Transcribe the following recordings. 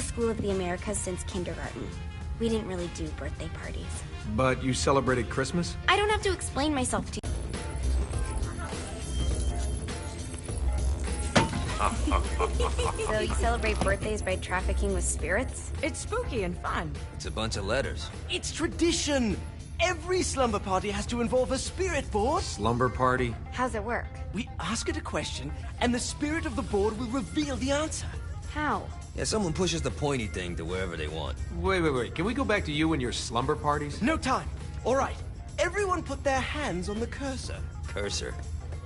the School of the Americas since kindergarten. We didn't really do birthday parties. But you celebrated Christmas? I don't have to explain myself to you. So you celebrate birthdays by trafficking with spirits? It's spooky and fun. It's a bunch of letters. It's tradition. Every slumber party has to involve a spirit board. Slumber party? How's it work? We ask it a question, and the spirit of the board will reveal the answer. How? Yeah, someone pushes the pointy thing to wherever they want. Wait. Can we go back to you and your slumber parties? No time. All right. Everyone put their hands on the cursor. Cursor.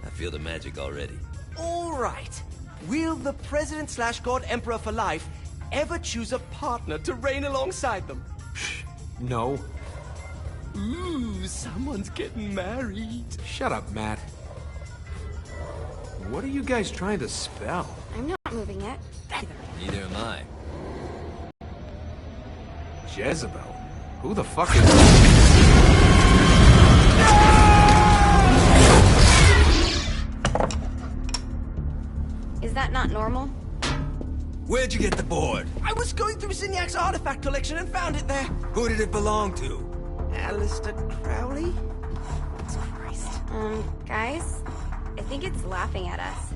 I feel the magic already. All right. Will the President/God Emperor for life ever choose a partner to reign alongside them? No. Ooh, someone's getting married. Shut up, Matt. What are you guys trying to spell? I'm not moving it. Neither am I. Jezebel? Who the fuck is... Is that not normal? Where'd you get the board? I was going through Zignac's artifact collection and found it there. Who did it belong to? Alistair Crowley? Christ. Guys? I think it's laughing at us.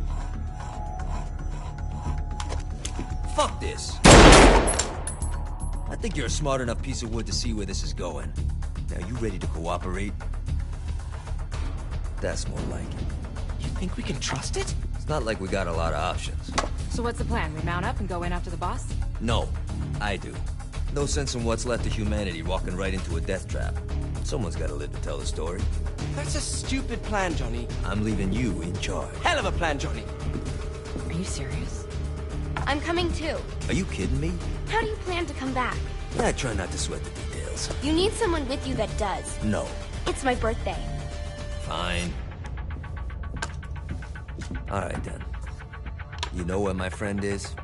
Fuck this. I think you're a smart enough piece of wood to see where this is going. Now, you ready to cooperate? That's more like it. You think we can trust it? It's not like we got a lot of options. So what's the plan? We mount up and go in after the boss? No, I do. No sense in what's left of humanity walking right into a death trap. Someone's gotta live to tell the story. That's a stupid plan, Johnny. I'm leaving you in charge. Hell of a plan, Johnny. Are you serious? I'm coming too. Are you kidding me? How do you plan to come back? I try not to sweat the details. You need someone with you that does. No. It's my birthday. Fine. Alright then. You know where my friend is?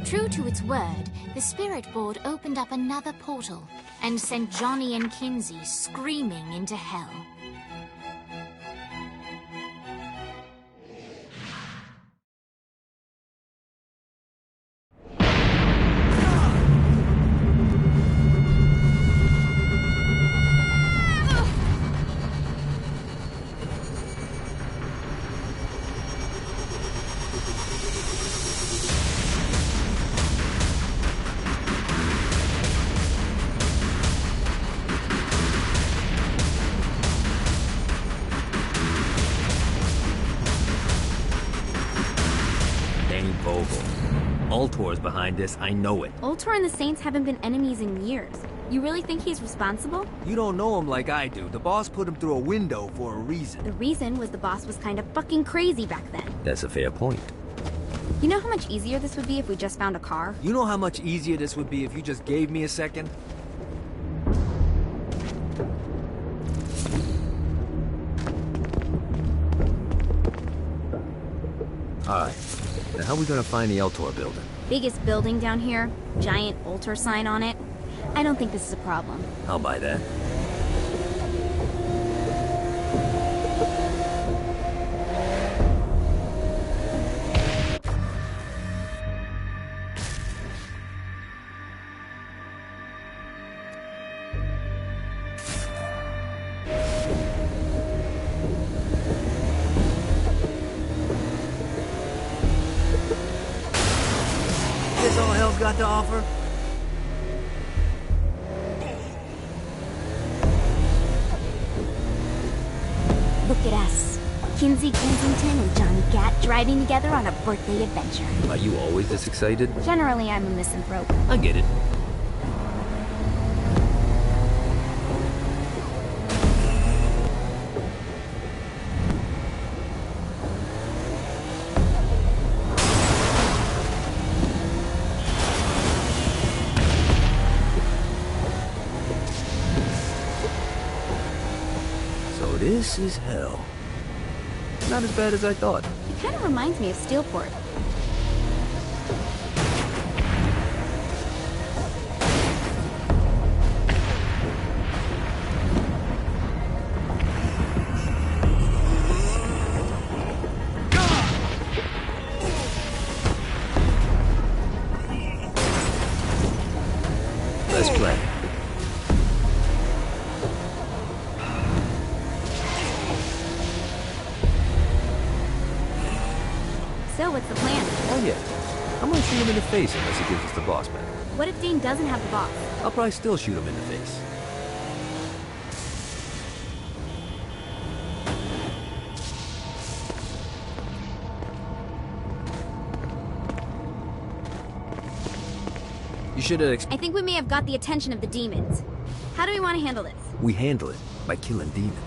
True to its word, the spirit board opened up another portal and sent Johnny and Kinsey screaming into hell. Ultor's behind this, I know it. Ultor and the Saints haven't been enemies in years. You really think he's responsible? You don't know him like I do. The boss put him through a window for a reason. The reason was the boss was kind of fucking crazy back then. That's a fair point. You know how much easier this would be if we just found a car? You know how much easier this would be if you just gave me a second? Alright. Now how are we gonna find the Ultor building? Biggest building down here, giant Ultor sign on it. I don't think this is a problem. I'll buy that. That's all hell's got to offer? Look at us. Kinsey Kensington and Johnny Gat driving together on a birthday adventure. Are you always this excited? Generally, I'm a misanthrope. I get it. So this is hell. Not as bad as I thought. It kind of reminds me of Steelport. So, what's the plan? Oh yeah. I'm gonna shoot him in the face unless he gives us the boss back. What if Dane doesn't have the boss? I'll probably still shoot him in the face. You should have I think we may have got the attention of the demons. How do we want to handle this? We handle it by killing demons.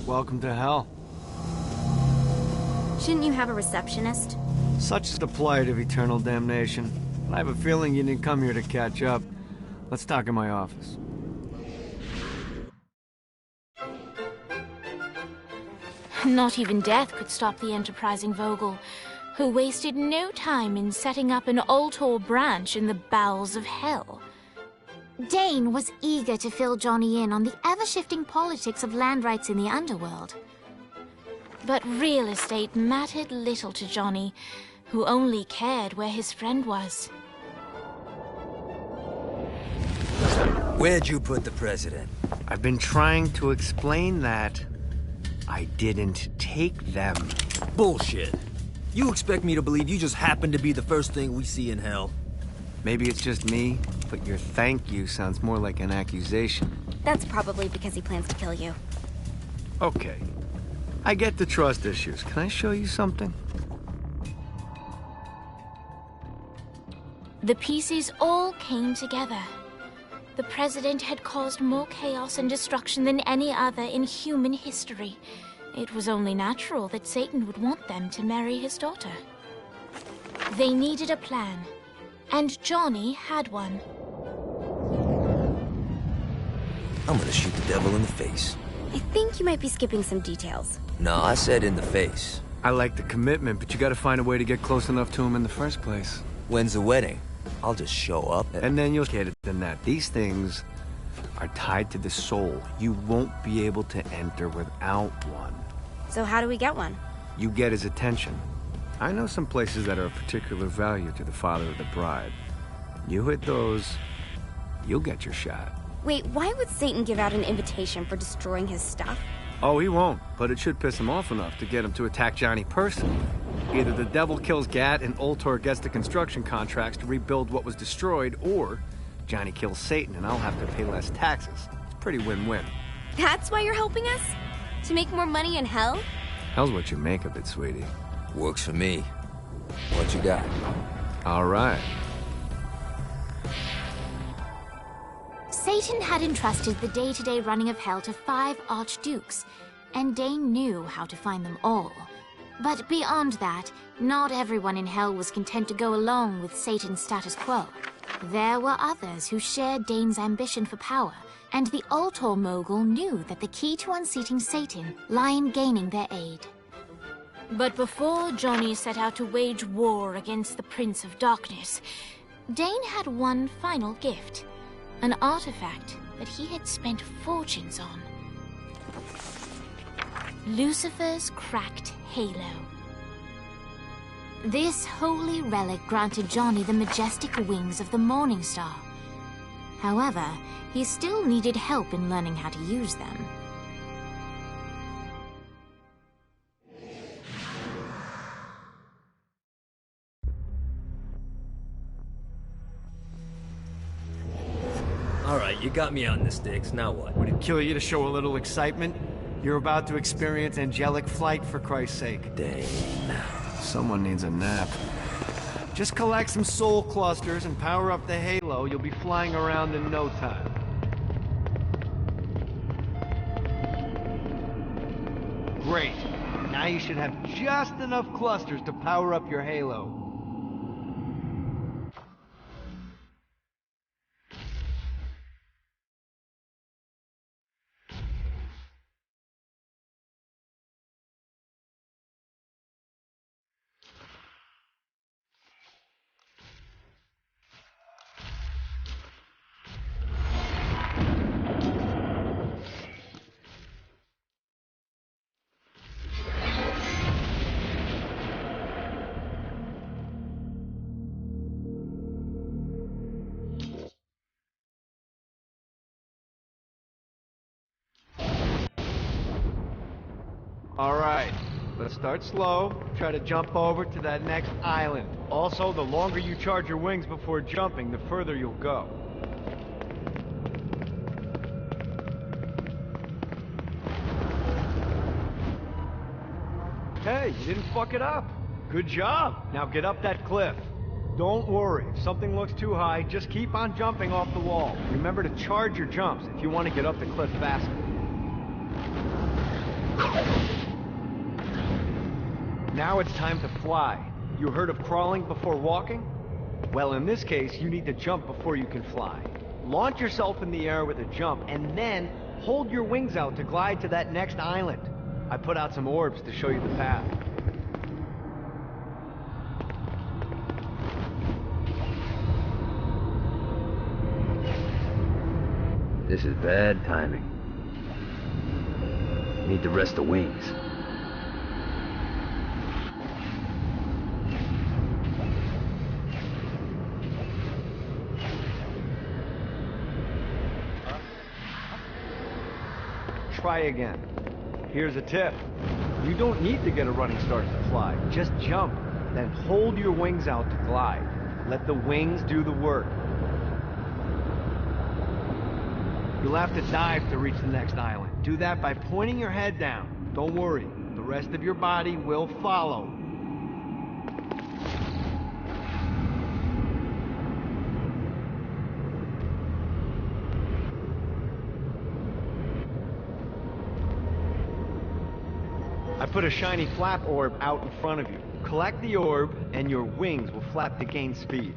Welcome to hell. Shouldn't you have a receptionist? Such is the plight of eternal damnation. I have a feeling you didn't come here to catch up. Let's talk in my office. Not even death could stop the enterprising Vogel, who wasted no time in setting up an Ultor branch in the bowels of hell. Dane was eager to fill Johnny in on the ever-shifting politics of land rights in the underworld. But real estate mattered little to Johnny, who only cared where his friend was. Where'd you put the president? I've been trying to explain that. I didn't take them. Bullshit. You expect me to believe you just happened to be the first thing we see in hell? Maybe it's just me, but your thank you sounds more like an accusation. That's probably because he plans to kill you. Okay. I get the trust issues. Can I show you something? The pieces all came together. The president had caused more chaos and destruction than any other in human history. It was only natural that Satan would want them to marry his daughter. They needed a plan, and Johnny had one. I'm gonna shoot the devil in the face. I think you might be skipping some details. No, I said in the face. I like the commitment, but you gotta find a way to get close enough to him in the first place. When's the wedding? I'll just show up And then you'll get it than that. These things are tied to the soul. You won't be able to enter without one. So how do we get one? You get his attention. I know some places that are of particular value to the father of the bride. You hit those, you'll get your shot. Wait, why would Satan give out an invitation for destroying his stuff? Oh, he won't, but it should piss him off enough to get him to attack Johnny personally. Either the devil kills Gat and Ultor gets the construction contracts to rebuild what was destroyed, or Johnny kills Satan and I'll have to pay less taxes. It's pretty win-win. That's why you're helping us? To make more money in hell? Hell's what you make of it, sweetie. Works for me. What you got? All right. Satan had entrusted the day-to-day running of hell to 5 archdukes, and Dane knew how to find them all. But beyond that, not everyone in hell was content to go along with Satan's status quo. There were others who shared Dane's ambition for power, and the Ultor mogul knew that the key to unseating Satan lay in gaining their aid. But before Johnny set out to wage war against the Prince of Darkness, Dane had one final gift, an artifact that he had spent fortunes on. Lucifer's cracked halo. This holy relic granted Johnny the majestic wings of the Morning Star. However, he still needed help in learning how to use them. Alright, you got me on the sticks, now what? Would it kill you to show a little excitement? You're about to experience angelic flight, for Christ's sake. Dang. Someone needs a nap. Just collect some soul clusters and power up the halo. You'll be flying around in no time. Great. Now you should have just enough clusters to power up your halo. Alright, let's start slow. Try to jump over to that next island. Also, the longer you charge your wings before jumping, the further you'll go. Hey, you didn't fuck it up. Good job. Now get up that cliff. Don't worry, if something looks too high, just keep on jumping off the wall. Remember to charge your jumps if you want to get up the cliff faster. Now it's time to fly. You heard of crawling before walking? Well, in this case, you need to jump before you can fly. Launch yourself in the air with a jump, and then hold your wings out to glide to that next island. I put out some orbs to show you the path. This is bad timing. Need to rest the wings. Try again. Here's a tip. You don't need to get a running start to fly. Just jump, then hold your wings out to glide. Let the wings do the work. You'll have to dive to reach the next island. Do that by pointing your head down. Don't worry, the rest of your body will follow. I put a shiny flap orb out in front of you. Collect the orb, and your wings will flap to gain speed.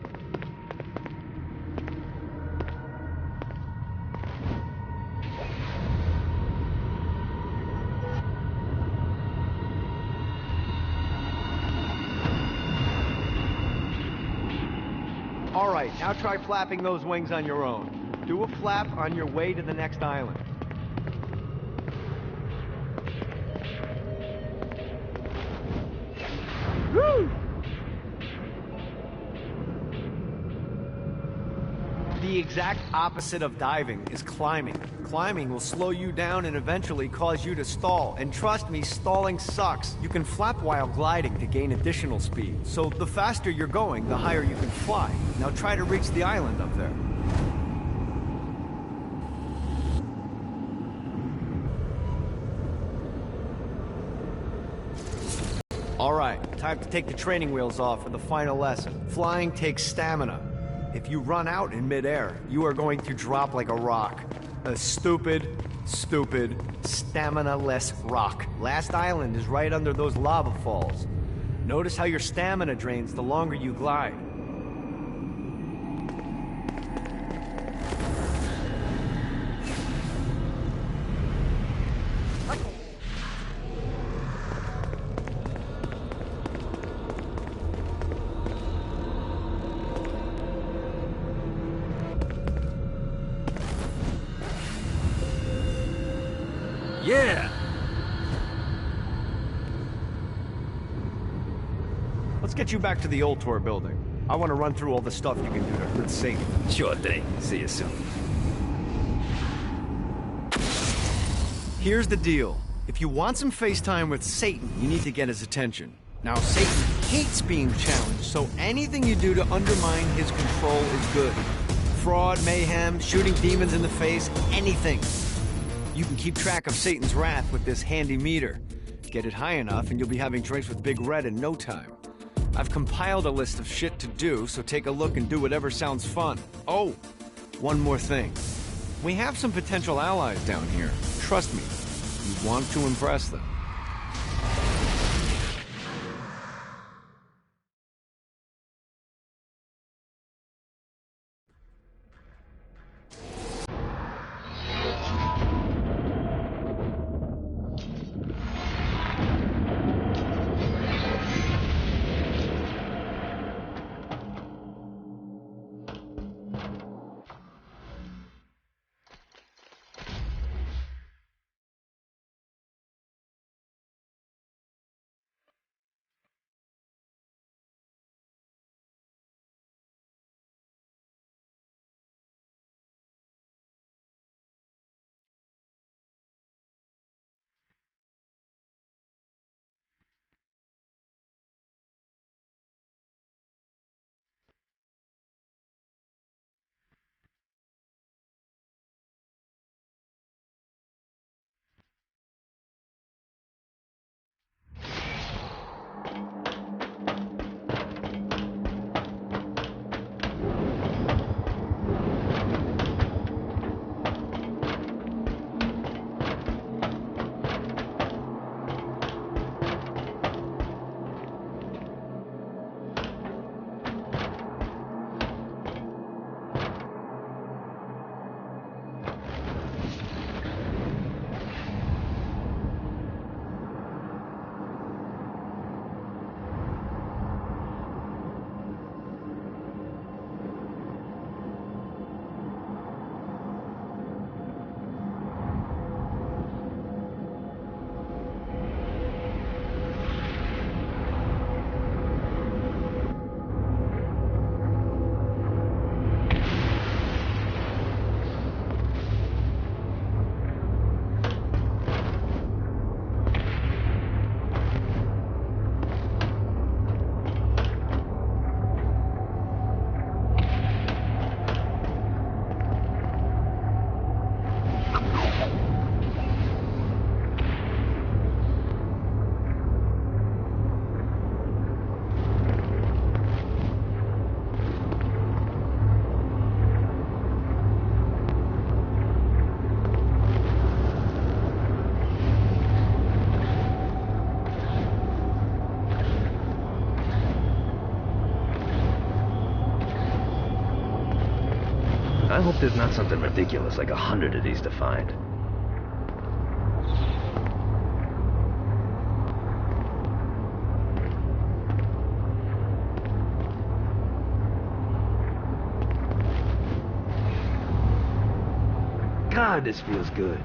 Alright, now try flapping those wings on your own. Do a flap on your way to the next island. Woo! The exact opposite of diving is climbing. Climbing will slow you down and eventually cause you to stall. And trust me, stalling sucks. You can flap while gliding to gain additional speed. So the faster you're going, the higher you can fly. Now try to reach the island up there. Alright, time to take the training wheels off for the final lesson. Flying takes stamina. If you run out in midair, you are going to drop like a rock. A stupid, stamina-less rock. Last island is right under those lava falls. Notice how your stamina drains the longer you glide. Yeah! Let's get you back to the old tour building. I want to run through all the stuff you can do to hurt Satan. Sure thing. See you soon. Here's the deal. If you want some FaceTime with Satan, you need to get his attention. Now, Satan hates being challenged, so anything you do to undermine his control is good. Fraud, mayhem, shooting demons in the face, anything. You can keep track of Satan's wrath with this handy meter. Get it high enough and you'll be having drinks with Big Red in no time. I've compiled a list of shit to do, so take a look and do whatever sounds fun. Oh, one more thing. We have some potential allies down here. Trust me, you want to impress them. there's not something ridiculous like 100 of these to find. God, this feels good.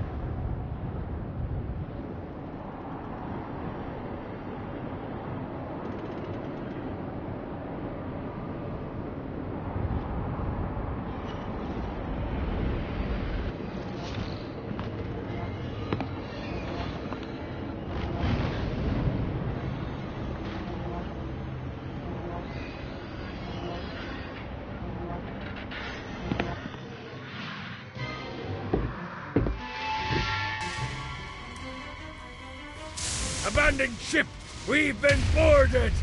Abandoned ship! We've been boarded!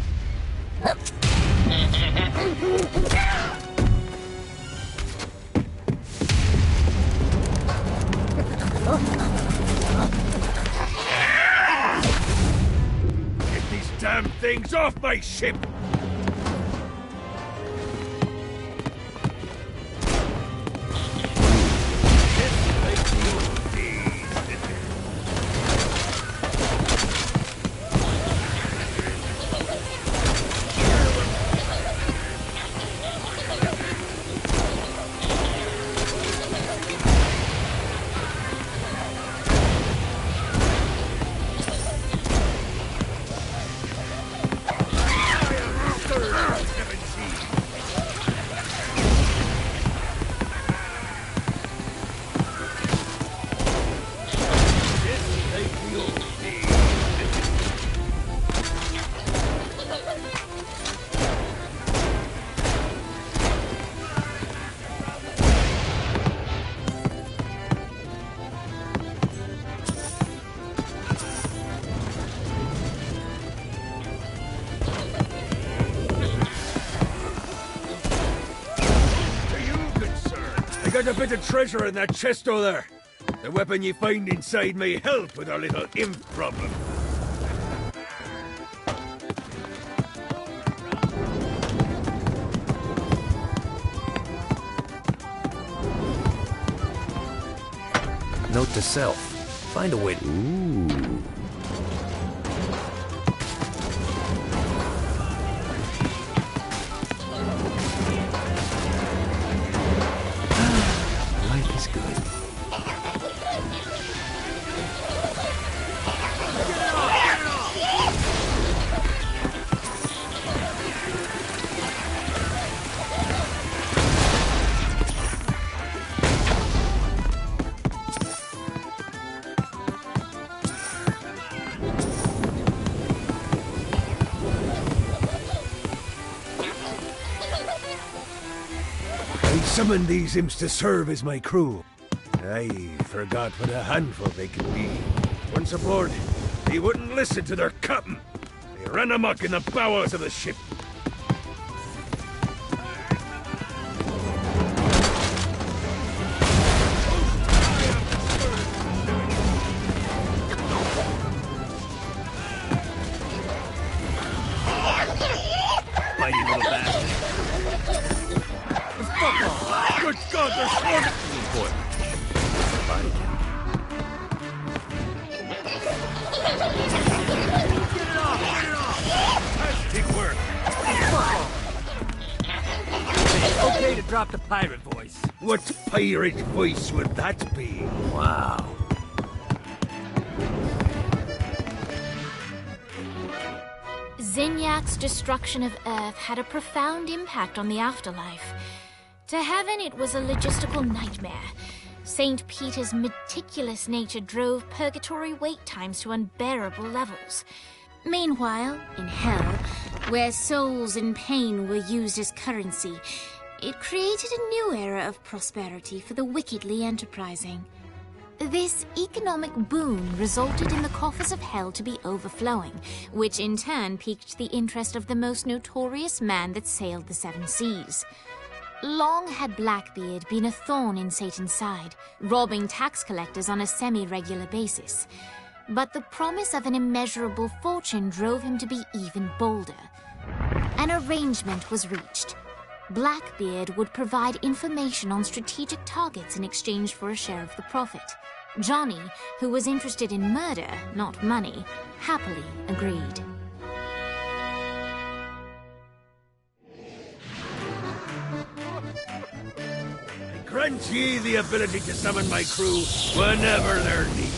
Get these damn things off my ship! There's a bit of treasure in that chest over there. The weapon you find inside may help with our little imp problem. Note to self. Find a way to... Ooh. Life is good. Summoned these imps to serve as my crew. I forgot what a handful they could be. Once aboard, they wouldn't listen to their captain. They ran amok in the bowels of the ship. Mighty little bastard. Good God, they're swarming! Body count. Get it off! Get it off! Fantastic work! It's okay to drop the pirate voice. What pirate voice would that be? Wow. Zinyak's destruction of Earth had a profound impact on the afterlife. To heaven, it was a logistical nightmare. St. Peter's meticulous nature drove purgatory wait times to unbearable levels. Meanwhile, in hell, where souls in pain were used as currency, it created a new era of prosperity for the wickedly enterprising. This economic boom resulted in the coffers of hell to be overflowing, which in turn piqued the interest of the most notorious man that sailed the seven seas. Long had Blackbeard been a thorn in Satan's side, robbing tax collectors on a semi-regular basis. But the promise of an immeasurable fortune drove him to be even bolder. An arrangement was reached. Blackbeard would provide information on strategic targets in exchange for a share of the profit. Johnny, who was interested in murder, not money, happily agreed. I grant ye the ability to summon my crew whenever they're needed.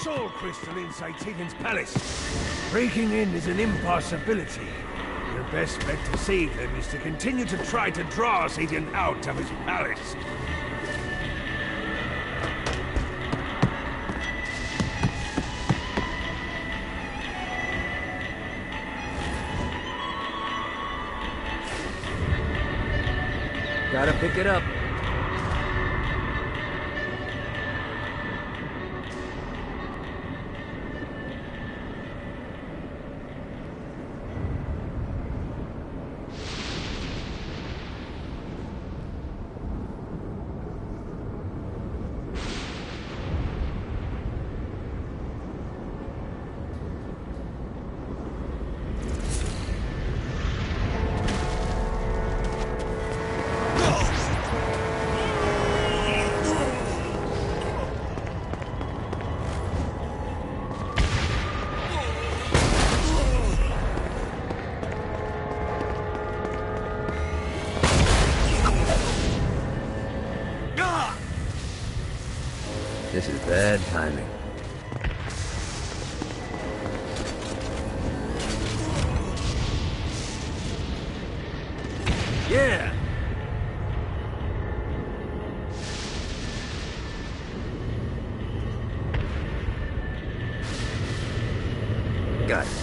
Soul crystal inside Satan's palace. Breaking in is an impossibility. Your best bet to save them is to continue to try to draw Satan out of his palace. Gotta pick it up. This is bad timing. Yeah! Got it.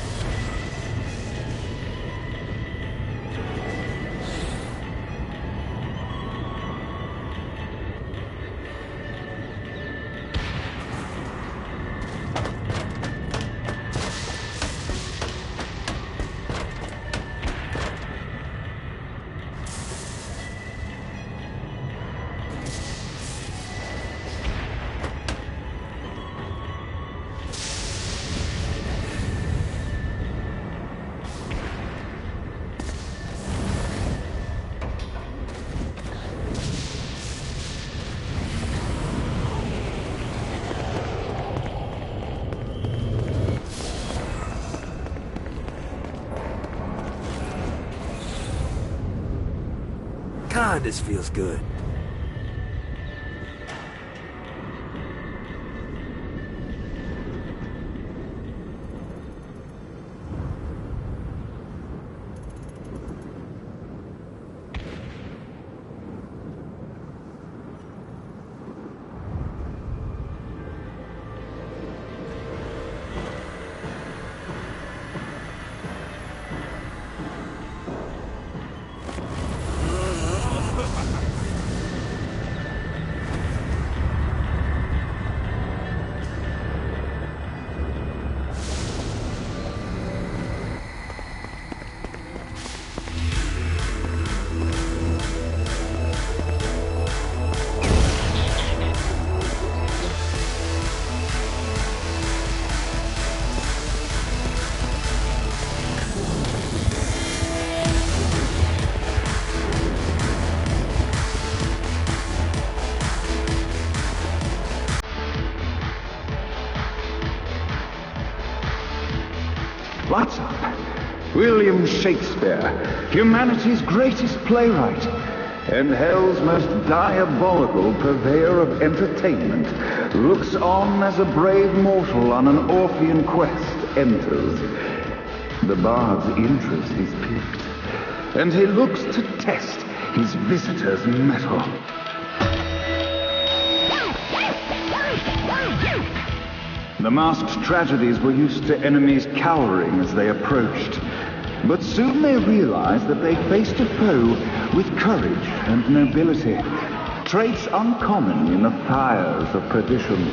God, this feels good. What's up? William Shakespeare, humanity's greatest playwright, and hell's most diabolical purveyor of entertainment, looks on as a brave mortal on an Orphean quest enters. The bard's interest is piqued, and he looks to test his visitor's mettle. The masked tragedies were used to enemies cowering as they approached. But soon they realized that they faced a foe with courage and nobility, traits uncommon in the fires of perdition.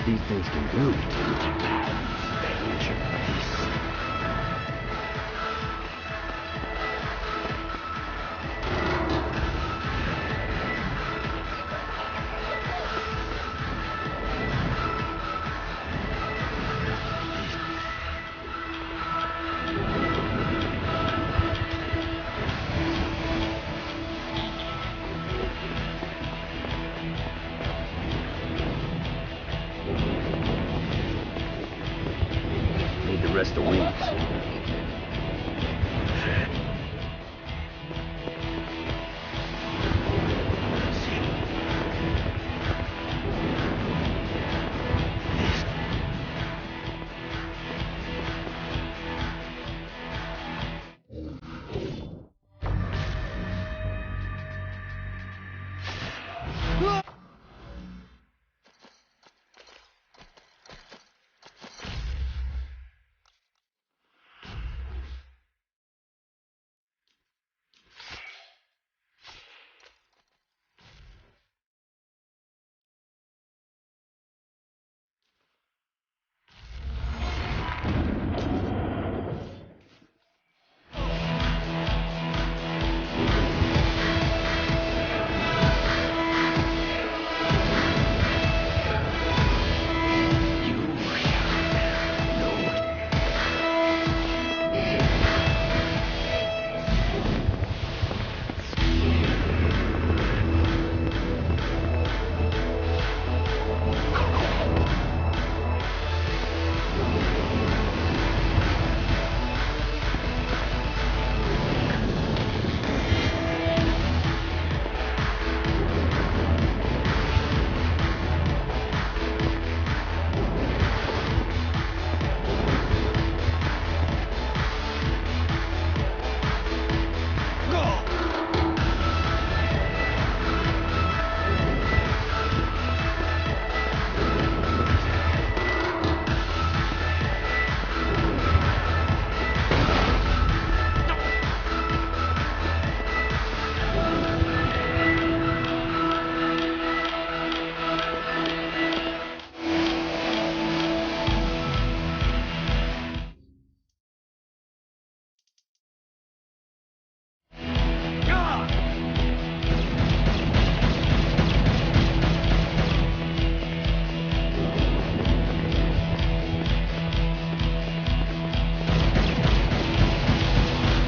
These things can do. Rest the wings.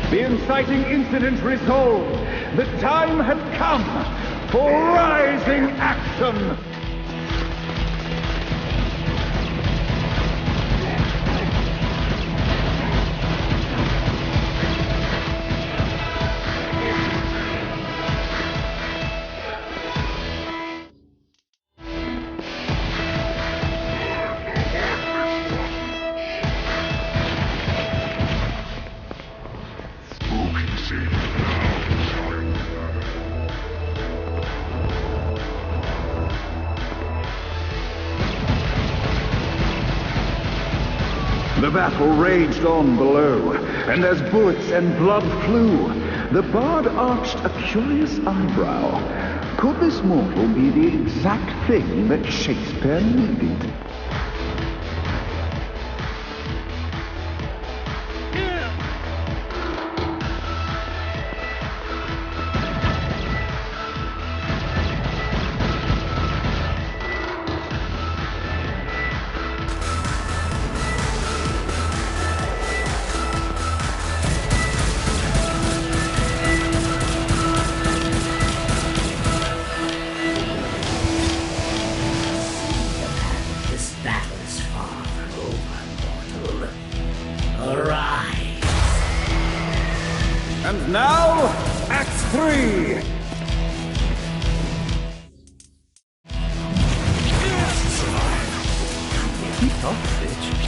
The inciting incident resolved. The time had come for rising action. The battle raged on below, and as bullets and blood flew, the bard arched a curious eyebrow. Could this mortal be the exact thing that Shakespeare needed? And now, Act 3! Keep up, bitch.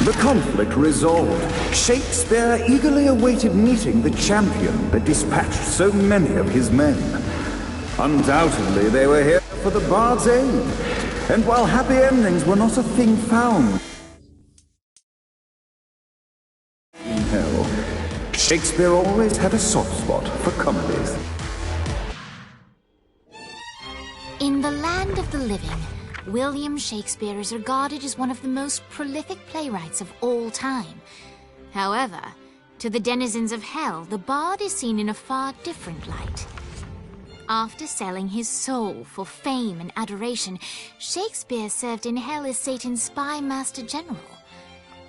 The conflict resolved, Shakespeare eagerly awaited meeting the champion that dispatched so many of his men. Undoubtedly, they were here for the bard's aid, and while happy endings were not a thing found in hell, Shakespeare always had a soft spot for comedies. In the land of the living, William Shakespeare is regarded as one of the most prolific playwrights of all time. However, to the denizens of hell, the bard is seen in a far different light. After selling his soul for fame and adoration, Shakespeare served in hell as Satan's spy master general.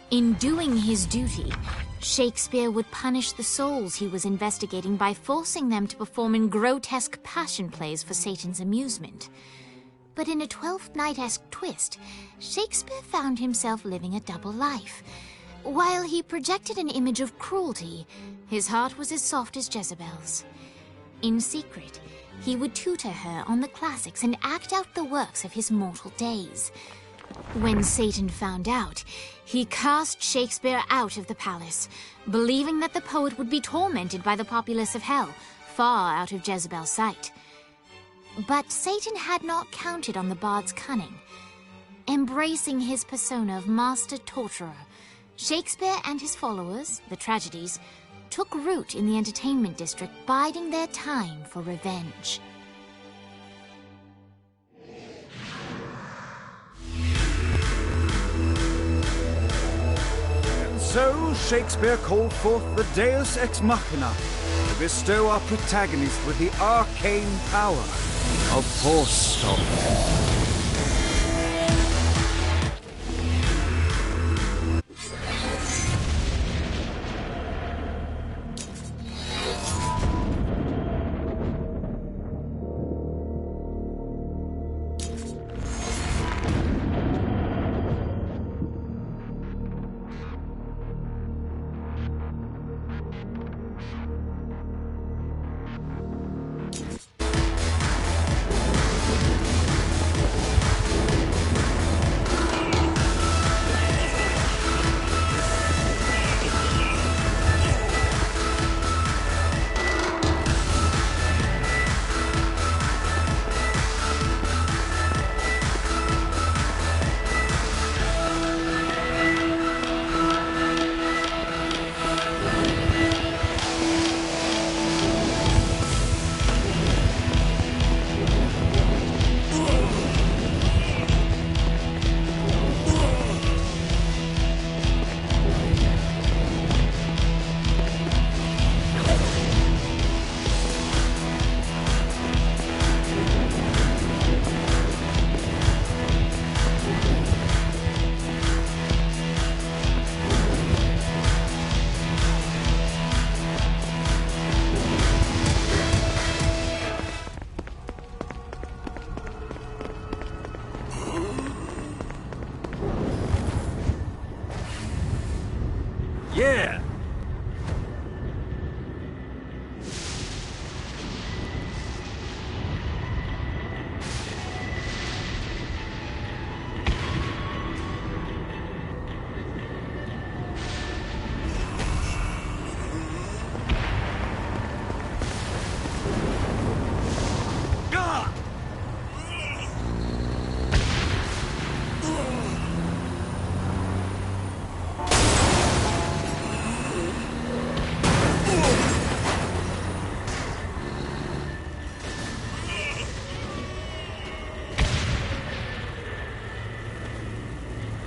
In doing his duty, Shakespeare would punish the souls he was investigating by forcing them to perform in grotesque passion plays for Satan's amusement. But in a Twelfth Night-esque twist, Shakespeare found himself living a double life. While he projected an image of cruelty, his heart was as soft as Jezebel's. In secret, he would tutor her on the classics and act out the works of his mortal days. When Satan found out, he cast Shakespeare out of the palace, believing that the poet would be tormented by the populace of hell, far out of Jezebel's sight. But Satan had not counted on the bard's cunning. Embracing his persona of master torturer, Shakespeare and his followers, the tragedies, took root in the entertainment district, biding their time for revenge. And so Shakespeare called forth the Deus Ex Machina to bestow our protagonist with the arcane power of Force Stop.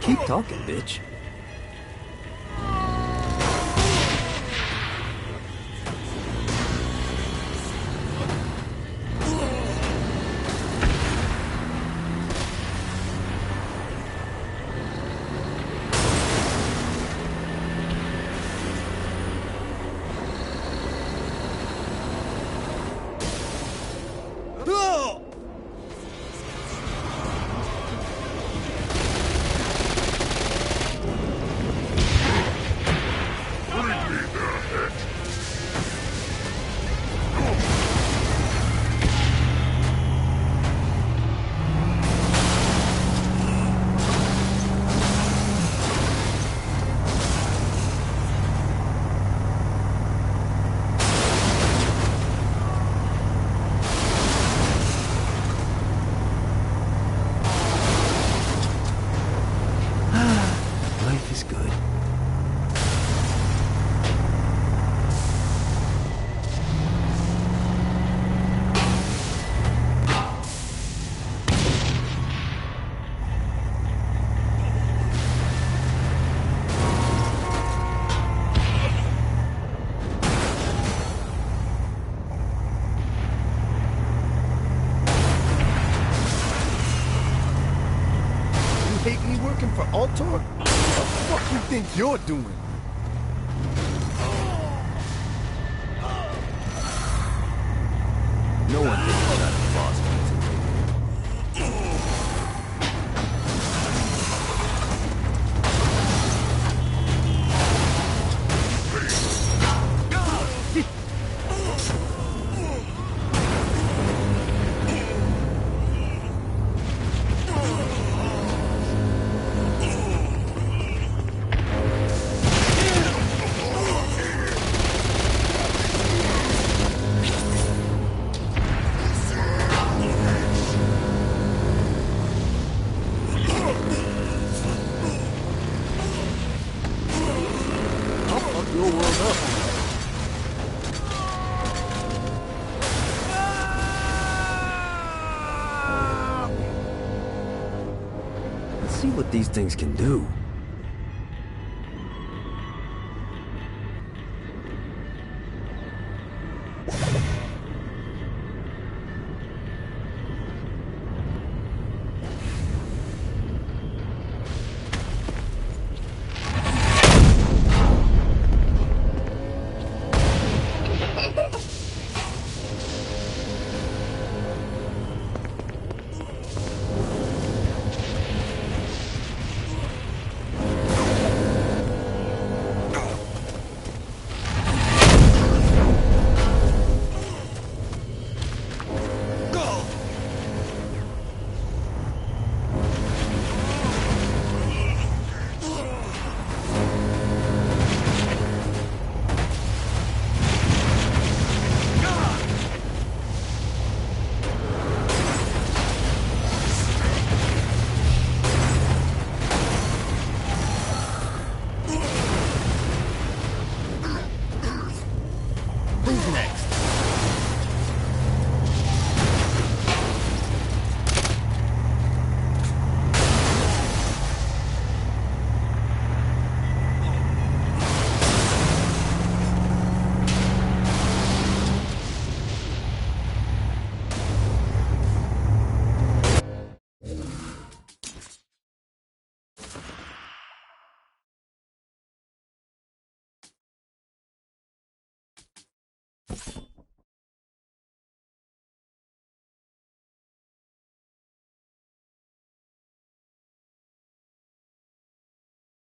Keep talking, bitch. Life is good. You hate me working for Altor? What the fuck you think you're doing? No one thinks he's not the boss. I'll fuck your world up. Let's see what these things can do.